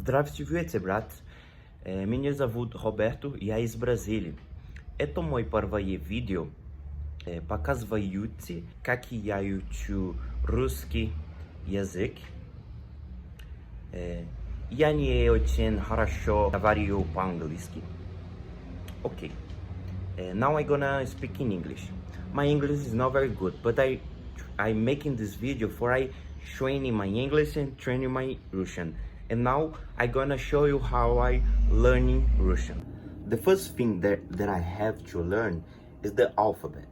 Здравствуйте, брат. Меня зовут Роберто, я из Бразилии. Это мой первое видео, показывающее, как я учу русский язык. Я не очень хорошо говорю по-английски. Okay. Now I'm gonna speak in English. My English is not very good, but I'm making this video for I training my English and training my Russian. And now I'm gonna show you how I learning Russian. The first thing that I have to learn is the alphabet.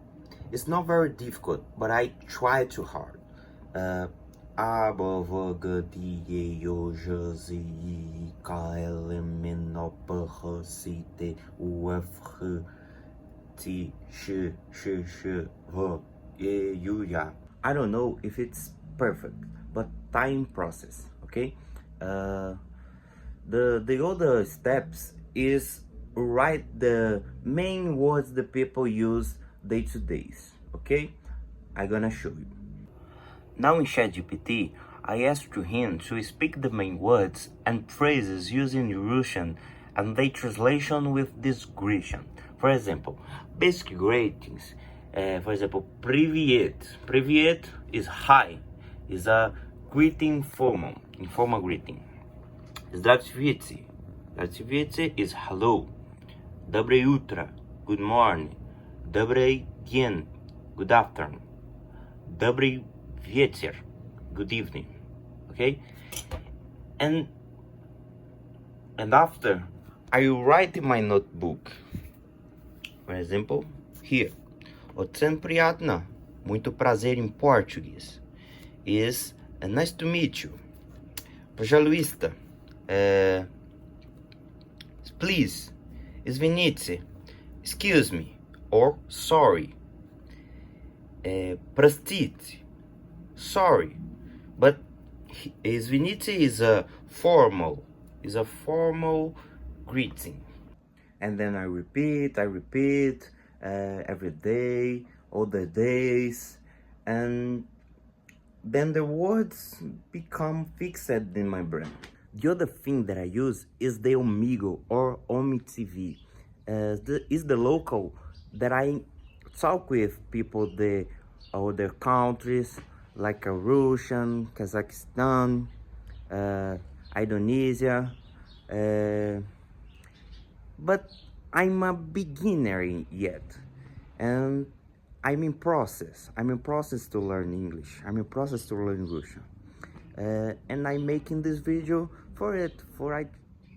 It's not very difficult, but I try too hard. A, B, V, G, D, E, O, J, Z, I, K, L, M, N, O, P, H, C, T, U, F, H, T, Sh, Sh, Sh, V, E, U, Ya. I don't know if it's perfect, but time process, okay? The other steps is write the main words the people use day to days, okay? I'm gonna show you. Now in ChatGPT, I asked to him to speak the main words and phrases using Russian and their translation with description. For example, basic greetings. For example, привет. Привет is hi, is a greeting informal greeting. Здравствуйте. Здравствуйте is hello. Доброе утро, good morning. Добрый день, good afternoon. Добрый вечер, good evening. Okay? And after, I write in my notebook. For example, here. Очень приятно, muito prazer em português. Is nice to meet you. Пожалуйста, please, извините, excuse me, or sorry. Простите, sorry. But извините is a formal greeting. And then I repeat every day, all the days, and then the words become fixed in my brain. The other thing that I use is the Omigo or Omi TV. Is the local that I talk with people the other countries like Russian, Kazakhstan, Indonesia, but I'm a beginner yet, and I'm in process to learn English. I'm in process to learn Russian, and I'm making this video for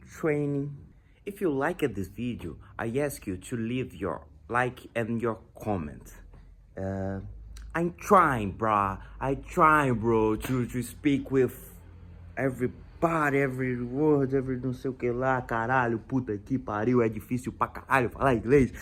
training. If you liked this video, I ask you to leave your like and your comment. I'm trying, bro, to speak with everybody, every word, every não sei o que lá, caralho, puta que pariu, é difícil pra caralho falar inglês.